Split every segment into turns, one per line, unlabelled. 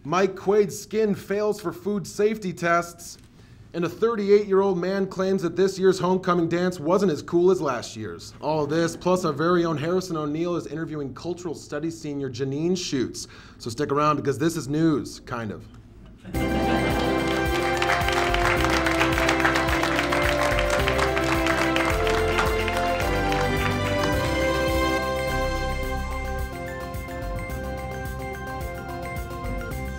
Mike Quaid's skin fails for food safety tests. And a 38-year-old man claims that this year's homecoming dance wasn't as cool as last year's. All of this, plus our very own Harrison O'Neill is interviewing cultural studies senior Janine Schutz. So stick around because this is news, kind of.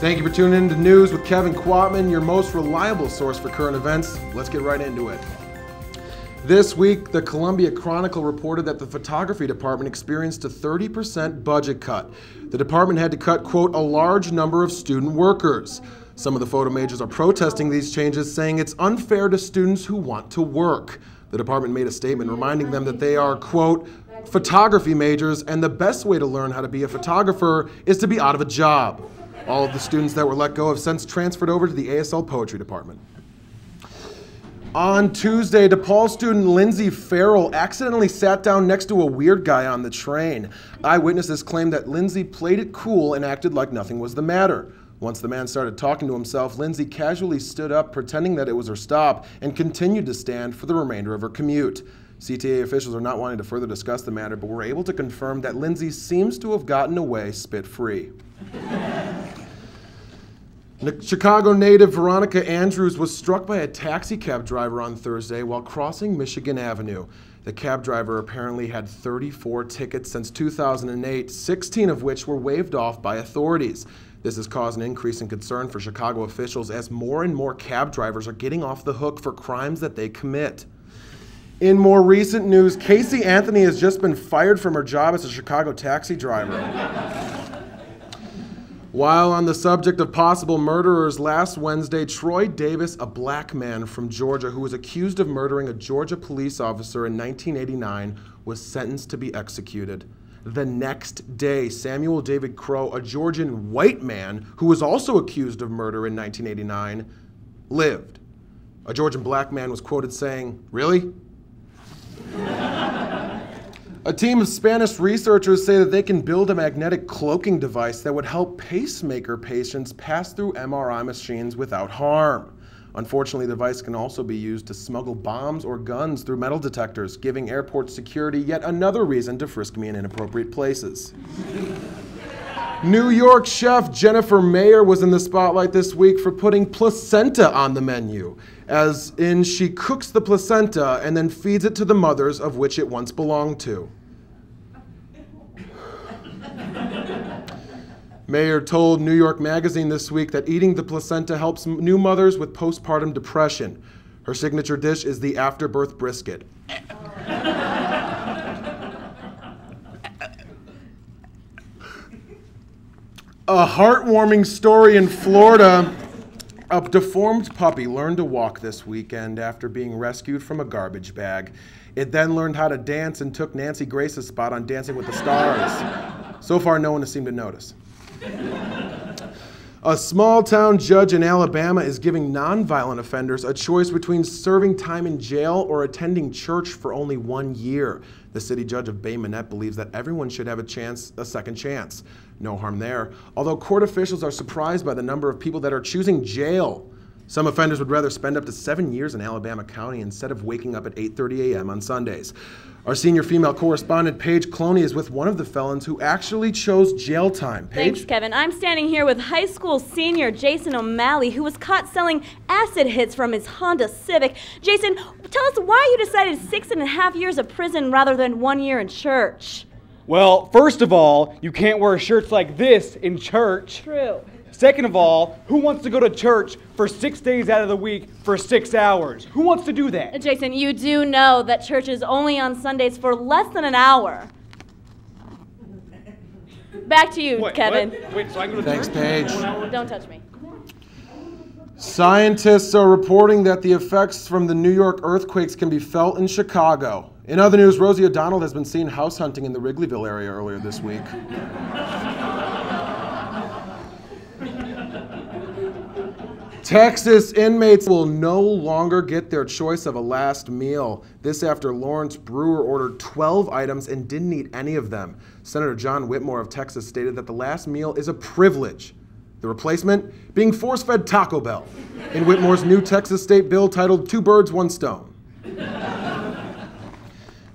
Thank you for tuning in to News with Kevin Quatman, your most reliable source for current events. Let's get right into it. This week, the Columbia Chronicle reported that the photography department experienced a 30% budget cut. The department had to cut, quote, a large number of student workers. Some of the photo majors are protesting these changes, saying it's unfair to students who want to work. The department made a statement reminding them that they are, quote, photography majors, and the best way to learn how to be a photographer is to be out of a job. All of the students that were let go have since transferred over to the ASL Poetry Department. On Tuesday, DePaul student Lindsay Farrell accidentally sat down next to a weird guy on the train. Eyewitnesses claimed that Lindsay played it cool and acted like nothing was the matter. Once the man started talking to himself, Lindsay casually stood up, pretending that it was her stop, and continued to stand for the remainder of her commute. CTA officials are not wanting to further discuss the matter, but were able to confirm that Lindsay seems to have gotten away spit-free. Chicago native Veronica Andrews was struck by a taxi cab driver on Thursday while crossing Michigan Avenue. The cab driver apparently had 34 tickets since 2008, 16 of which were waived off by authorities. This has caused an increase in concern for Chicago officials as more and more cab drivers are getting off the hook for crimes that they commit. In more recent news, Casey Anthony has just been fired from her job as a Chicago taxi driver. While on the subject of possible murderers, last Wednesday, Troy Davis, a black man from Georgia who was accused of murdering a Georgia police officer in 1989, was sentenced to be executed. The next day, Samuel David Crow, a Georgian white man who was also accused of murder in 1989, lived. A Georgian black man was quoted saying, "Really?" A team of Spanish researchers say that they can build a magnetic cloaking device that would help pacemaker patients pass through MRI machines without harm. Unfortunately, the device can also be used to smuggle bombs or guns through metal detectors, giving airport security yet another reason to frisk me in inappropriate places. New York chef Jennifer Mayer was in the spotlight this week for putting placenta on the menu, as in she cooks the placenta and then feeds it to the mothers of which it once belonged to. Mayer told New York Magazine this week that eating the placenta helps new mothers with postpartum depression. Her signature dish is the afterbirth brisket. A heartwarming story in Florida. A deformed puppy learned to walk this weekend after being rescued from a garbage bag. It then learned how to dance and took Nancy Grace's spot on Dancing with the Stars. So far, no one has seemed to notice. A small-town judge in Alabama is giving nonviolent offenders a choice between serving time in jail or attending church for only 1 year. The city judge of Bay Minette believes that everyone should have a second chance. No harm there, although court officials are surprised by the number of people that are choosing jail. Some offenders would rather spend up to 7 years in Alabama County instead of waking up at 8:30 a.m. on Sundays. Our senior female correspondent, Paige Cloney, is with one of the felons who actually chose jail time. Paige?
Thanks, Kevin. I'm standing here with high school senior Jason O'Malley, who was caught selling acid hits from his Honda Civic. Jason, tell us why you decided 6.5 years of prison rather than 1 year in church.
Well, first of all, you can't wear shirts like this in church.
True.
Second of all, who wants to go to church for 6 days out of the week for 6 hours? Who wants to do that?
Jason, you do know that church is only on Sundays for less than an hour. Back to you, Kevin.
Wait, so I can go to
Thanks,
church?
Paige.
Don't touch me.
Scientists are reporting that the effects from the New York earthquakes can be felt in Chicago. In other news, Rosie O'Donnell has been seen house hunting in the Wrigleyville area earlier this week. Texas inmates will no longer get their choice of a last meal. This after Lawrence Brewer ordered 12 items and didn't eat any of them. Senator John Whitmore of Texas stated that the last meal is a privilege. The replacement being force-fed Taco Bell in Whitmore's new Texas state bill titled "Two Birds, One Stone."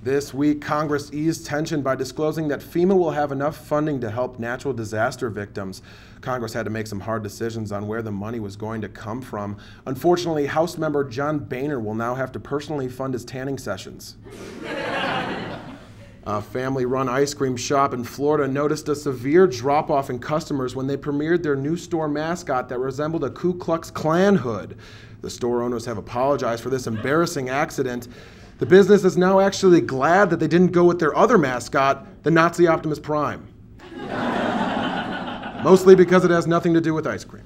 This week, Congress eased tension by disclosing that FEMA will have enough funding to help natural disaster victims. Congress had to make some hard decisions on where the money was going to come from. Unfortunately, House member John Boehner will now have to personally fund his tanning sessions. A family-run ice cream shop in Florida noticed a severe drop-off in customers when they premiered their new store mascot that resembled a Ku Klux Klan hood. The store owners have apologized for this embarrassing accident. The business is now actually glad that they didn't go with their other mascot, the Nazi Optimus Prime. Mostly because it has nothing to do with ice cream.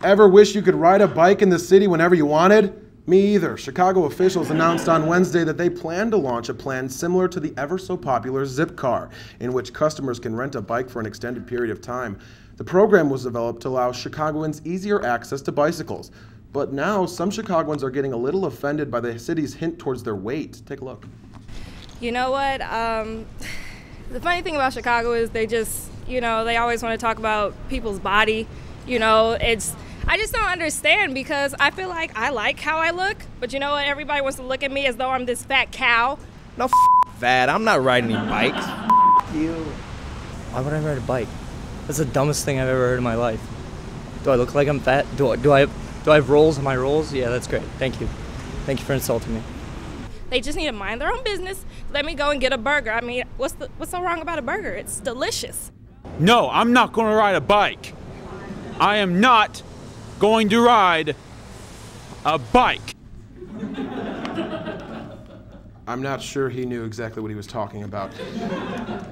Ever wish you could ride a bike in the city whenever you wanted? Me either. Chicago officials announced on Wednesday that they plan to launch a plan similar to the ever-so-popular Zipcar, in which customers can rent a bike for an extended period of time. The program was developed to allow Chicagoans easier access to bicycles. But now, some Chicagoans are getting a little offended by the city's hint towards their weight. Take a look.
You know what? The funny thing about Chicago is they just, they always want to talk about people's body. I just don't understand because I feel like I like how I look, but you know what? Everybody wants to look at me as though I'm this fat cow.
No, fat. I'm not riding any bikes. You. Why would I ride a bike? That's the dumbest thing I've ever heard in my life. Do I look like I'm fat? Do I have rolls on my rolls? Yeah, that's great. Thank you. Thank you for insulting me.
They just need to mind their own business. Let me go and get a burger. I mean, what's so wrong about a burger? It's delicious.
No, I'm not going to ride a bike. I am not going to ride a bike.
I'm not sure he knew exactly what he was talking about.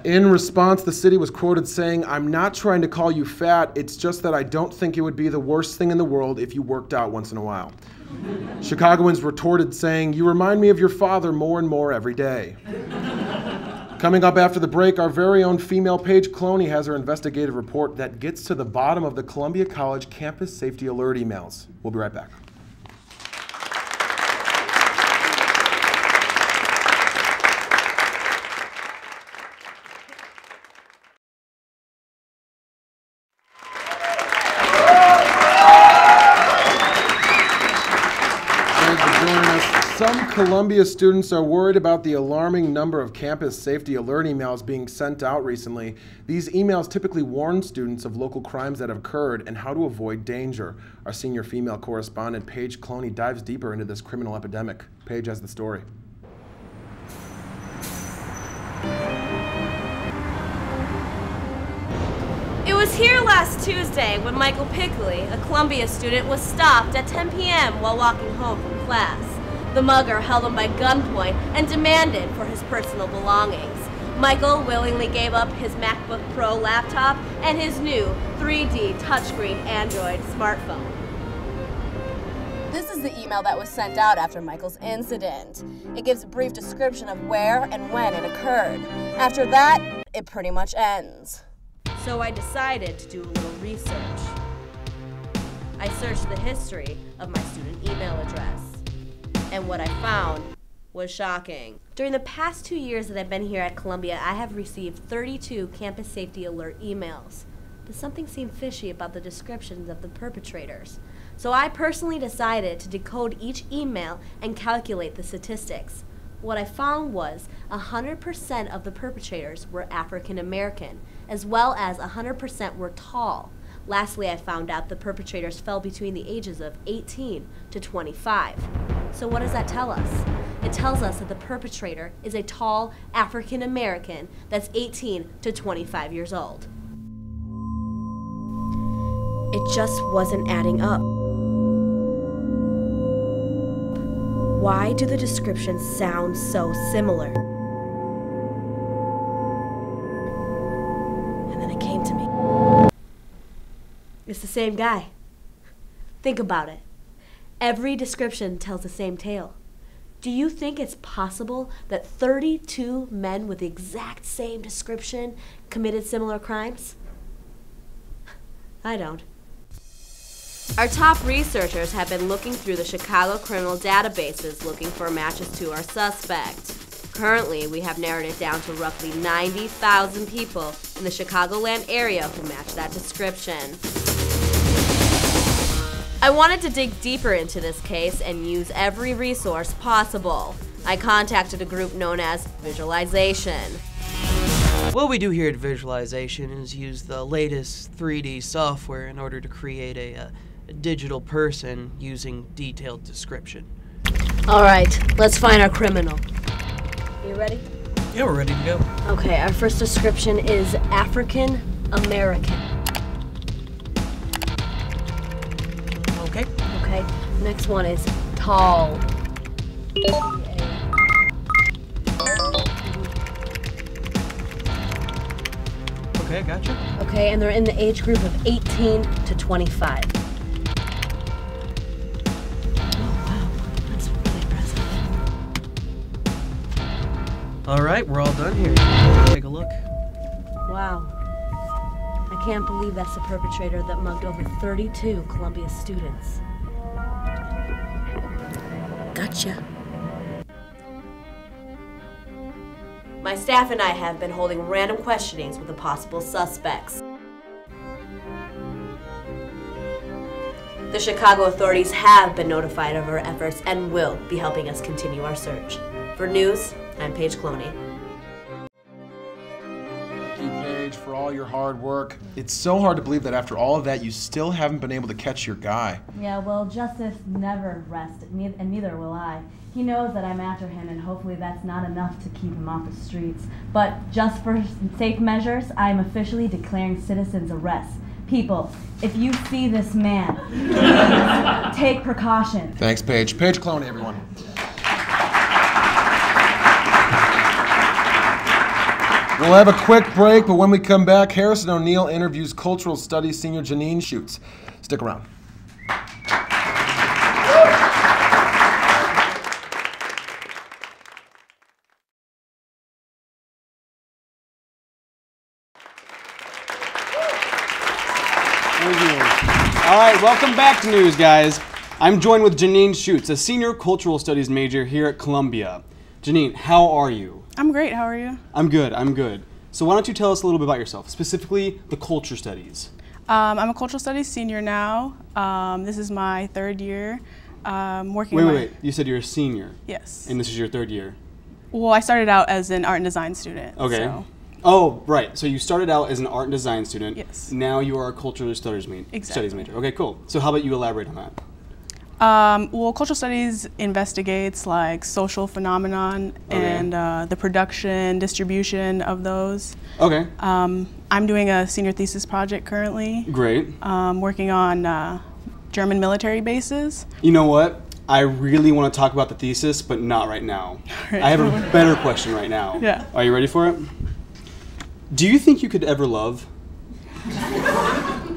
In response, the city was quoted saying, "I'm not trying to call you fat, it's just that I don't think it would be the worst thing in the world if you worked out once in a while." Chicagoans retorted saying, "You remind me of your father more and more every day." Coming up after the break, our very own female Paige Cloney has her investigative report that gets to the bottom of the Columbia College campus safety alert emails. We'll be right back. Some Columbia students are worried about the alarming number of campus safety alert emails being sent out recently. These emails typically warn students of local crimes that have occurred and how to avoid danger. Our senior female correspondent, Paige Cloney, dives deeper into this criminal epidemic. Paige has the story.
It was here last Tuesday when Michael Pickley, a Columbia student, was stopped at 10 p.m. while walking home from class. The mugger held him by gunpoint and demanded for his personal belongings. Michael willingly gave up his MacBook Pro laptop and his new 3D touchscreen Android smartphone. This is the email that was sent out after Michael's incident. It gives a brief description of where and when it occurred. After that, it pretty much ends. So I decided to do a little research. I searched the history of my student email address. And what I found was shocking. During the past 2 years that I've been here at Columbia, I have received 32 campus safety alert emails. But something seemed fishy about the descriptions of the perpetrators. So I personally decided to decode each email and calculate the statistics. What I found was 100% of the perpetrators were African American, as well as 100% were tall. Lastly, I found out the perpetrators fell between the ages of 18 to 25. So what does that tell us? It tells us that the perpetrator is a tall African American that's 18 to 25 years old. It just wasn't adding up. Why do the descriptions sound so similar? And then it came to me. It's the same guy. Think about it. Every description tells the same tale. Do you think it's possible that 32 men with the exact same description committed similar crimes? I don't. Our top researchers have been looking through the Chicago criminal databases looking for matches to our suspect.
Currently, we have narrowed it down to roughly 90,000 people in the Chicagoland area who match that description. I wanted to dig deeper into this case and use every resource possible. I contacted a group known as Visualization.
What we do here at Visualization is use the latest 3D software in order to create a digital person using detailed description.
All right, let's find our criminal. You ready?
Yeah, we're ready to go.
Okay, our first description is African American.
Okay.
Okay, next one is tall.
Okay, gotcha.
Okay, and they're in the age group of 18 to 25. Oh, wow, that's really impressive.
All right, we're all done here. Take a look.
Wow. I can't believe that's the perpetrator that mugged over 32 Columbia students. Gotcha. My staff and I have been holding random questionings with the possible suspects. The Chicago authorities have been notified of our efforts and will be helping us continue our search. For news, I'm Paige Cloney.
Thank you, Paige, for all your hard work. It's so hard to believe that after all of that, you still haven't been able to catch your guy.
Yeah, well, justice never rests, and neither will I. He knows that I'm after him, and hopefully that's not enough to keep him off the streets. But just for safe measures, I am officially declaring citizens arrest. People, if you see this man, please take precaution.
Thanks, Paige. Paige Cloney, everyone. We'll have a quick break, but when we come back, Harrison O'Neill interviews Cultural Studies senior Janine Schutz. Stick around.
All right, welcome back to News, guys. I'm joined with Janine Schutz, a senior cultural studies major here at Columbia. Janine, how are you?
I'm great. How are you?
I'm good. I'm good. So why don't you tell us a little bit about yourself, specifically the culture studies?
I'm a cultural studies senior now. This is my third year working.
Wait. You said you're a senior.
Yes.
And this is your third year.
Well, I started out as an art and design student.
Okay.
So.
Oh, right. So you started out as an art and design student.
Yes.
Now you are a cultural studies major. Okay, cool. So how about you elaborate on that?
Well, cultural studies investigates like social phenomenon and the production, distribution of those.
Okay.
I'm doing a senior thesis project currently.
Great.
Working on German military bases.
You know what? I really want to talk about the thesis, but not right now.
Right.
I have a better question right now.
Yeah.
Are you ready for it? Do you think you could ever love?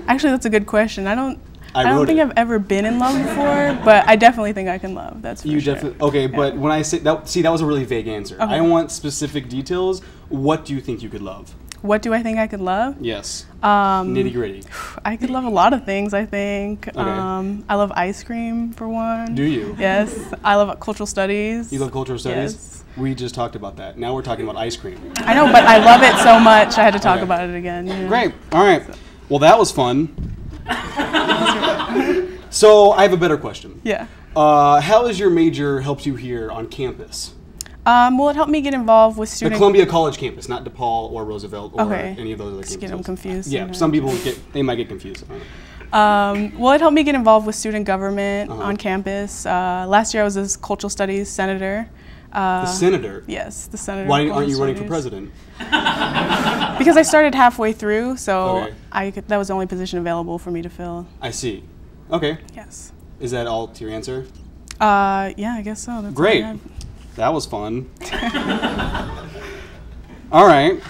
Actually, that's a good question. I don't think
it.
I've ever been in love before, but I definitely think I can love. That's for
You
sure.
definitely okay.
Yeah.
But when I say that, see, that was a really vague answer.
Okay.
I want specific details. What do you think you could love?
What do I think I could love?
Yes. Nitty gritty.
I could love a lot of things, I think.
Okay.
I love ice cream, for one.
Do you?
Yes. I love cultural studies.
You love cultural studies?
Yes.
We just talked about that. Now we're talking about ice cream.
I know, but I love it so much, I had to talk about it again. Yeah.
Great. All right. Well, that was fun. So I have a better question.
Yeah.
How has your major helped you here on campus?
Well, it helped me get involved with
The
student...
Columbia College campus, not DePaul or Roosevelt or any of those other
Just
campuses.
get them confused.
Yeah, some people might get confused.
Well, it helped me get involved with student government on campus. Last year I was a cultural studies senator.
The senator?
Yes, the senator.
Why aren't you running for president?
Because I started halfway through, so that was the only position available for me to fill.
I see. Okay.
Yes.
Is that all to your answer?
Yeah, I guess so. That's
Great.
all I had.
That was fun. All right.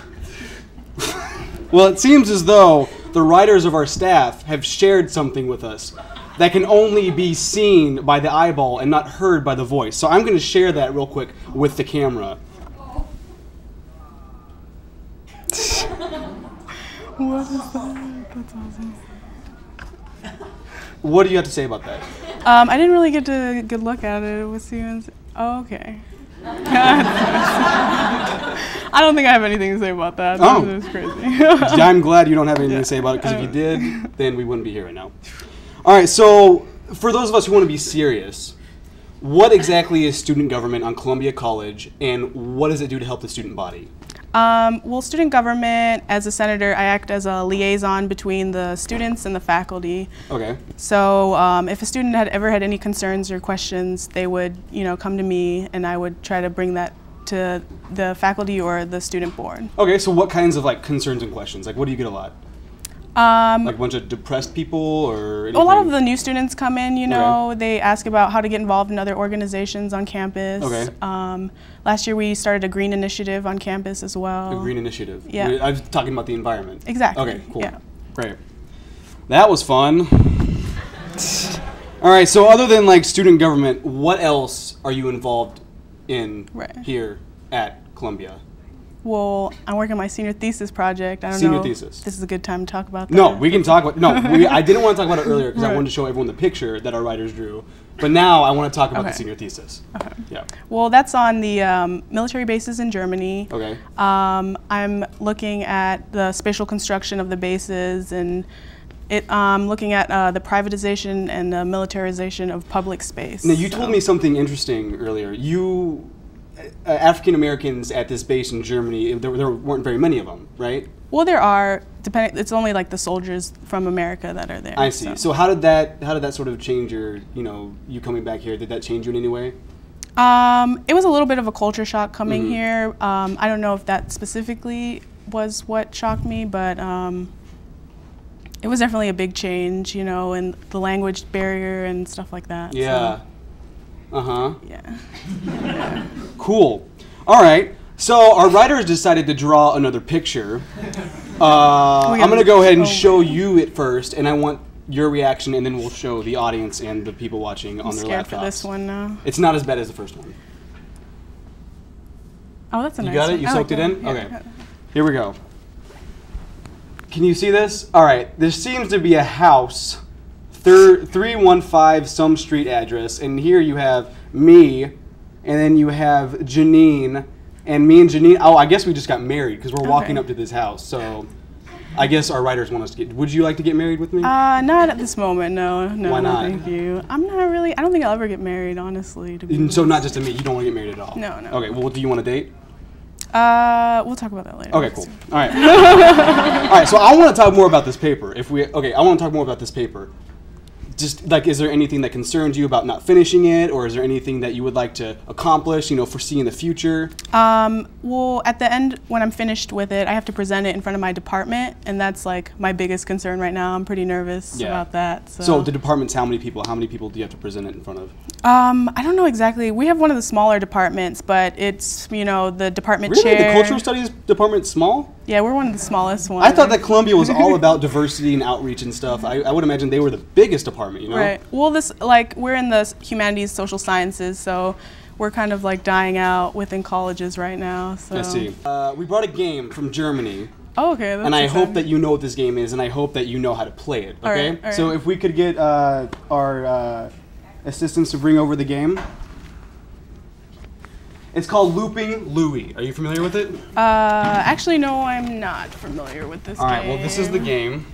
Well, it seems as though the writers of our staff have shared something with us that can only be seen by the eyeball and not heard by the voice. So I'm going to share that real quick with the camera.
What is that? That's awesome.
What do you have to say about that?
I didn't really get a good look at it. Oh, okay. I don't think I have anything to say about that.
Oh.
That's crazy.
I'm glad you don't have anything to say about it, because if you did, then we wouldn't be here right now. All right, so for those of us who want to be serious, what exactly is student government on Columbia College, and what does it do to help the student body?
Well, student government, as a senator, I act as a liaison between the students and the faculty.
Okay.
So if a student had ever had any concerns or questions, they would, come to me, and I would try to bring that to the faculty or the student board.
Okay, so what kinds of concerns and questions? What do you get a lot? Like a bunch of depressed people or anything?
A lot of the new students come in,
Okay.
they ask about how to get involved in other organizations on campus.
Okay.
Last year we started a green initiative on campus as well.
A green initiative?
Yeah.
I was talking about the environment.
Exactly.
Okay, cool.
Yeah.
Great. That was fun. All right, so other than student government, what else are you involved in here at Columbia?
Well, I'm working on my senior thesis project. I don't
Senior
know
thesis.
if this is a good time to talk about that.
No, we can talk about, I didn't want to talk about it earlier because I wanted to show everyone the picture that our writers drew. But now I want to talk about the senior thesis.
Okay.
Yeah.
Well, that's on the military bases in Germany.
Okay.
I'm looking at the spatial construction of the bases and looking at the privatization and the militarization of public space.
Now, you told me something interesting earlier. African Americans at this base in Germany, there weren't very many of them, right?
Well, there are. It's only the soldiers from America that are there.
I see. So how did that sort of change your, you coming back here? Did that change you in any way?
It was a little bit of a culture shock coming here. I don't know if that specifically was what shocked me, but it was definitely a big change, and the language barrier and stuff like that.
Yeah.
So.
Yeah. Cool. All right. So our writers decided to draw another picture. I'm going to go ahead and show you it first, and I want your reaction, and then we'll show the audience and the people watching on their laptops.
I'm scared for this one now.
It's not as bad as the first one.
Oh, that's a nice
one. You got it?
You
soaked it in?
Yeah.
Okay. Here we go. Can you see this? All right. There seems to be a house. 315 some street address, and here you have me, and then you have Janine, and me and Janine, I guess we just got married because we're walking up to this house, so I guess our writers want us to would you like to get married with me?
Not at this moment, no.
Why not?
Thank you. I don't think I'll ever get married, honestly.
So not just to me, you don't want to get married at all?
No.
Okay, well, do you want to date?
We'll talk about that later.
Okay, cool. All right. All right, so I want to talk more about this paper. I want to talk more about this paper. Just is there anything that concerns you about not finishing it, or is there anything that you would like to accomplish, foresee in the future?
Well, at the end, when I'm finished with it, I have to present it in front of my department, and that's my biggest concern right now. I'm pretty nervous about that.
So the department's how many people? How many people do you have to present it in front of?
I don't know exactly. We have one of the smaller departments, but it's, the department chair.
Really? The cultural studies department's small?
Yeah, we're one of the smallest ones.
I thought that Columbia was all about diversity and outreach and stuff. I would imagine they were the biggest department,
Right. Well, we're in the humanities, social sciences, so we're kind of dying out within colleges right now. So.
I see. We brought a game from Germany.
Oh, okay. That's
and I
exciting.
hope that you know what this game is, and I hope that you know how to play it, okay?
All right.
So if we could get our assistants to bring over the game. It's called Looping Louie. Are you familiar with it?
Actually, no, I'm not familiar with this game.
All right, well, this is the game.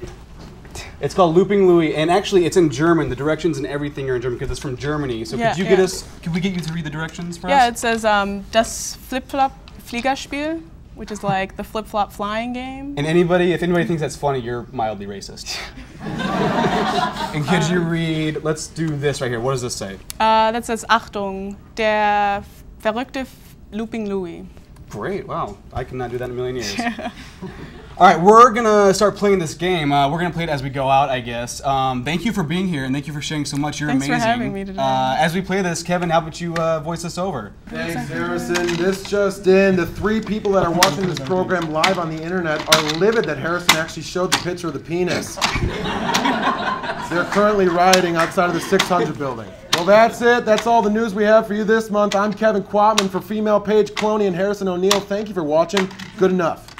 It's called Looping Louie, and actually it's in German. The directions and everything are in German because it's from Germany. So could we get you to read the directions for us?
Yeah, it says das Flip-Flop Fliegerspiel, which is the flip-flop flying game.
And if anybody thinks that's funny, you're mildly racist. And could you read, let's do this right here. What does this say?
That says Achtung, der verrückte Looping Louie.
Great, wow. I cannot do that in a million years. All right, we're going to start playing this game. We're going to play it as we go out, I guess. Thank you for being here, and thank you for sharing so much. You're amazing.
Thanks for having me today.
As we play this, Kevin, how about you voice us over?
Thanks, Harrison. This just in. The 3 people that are watching this program live on the internet are livid that Harrison actually showed the picture of the penis. They're currently rioting outside of the 600 building. Well, that's it. That's all the news we have for you this month. I'm Kevin Quatman for Female Page, Cloney, and Harrison O'Neill. Thank you for watching. Good enough.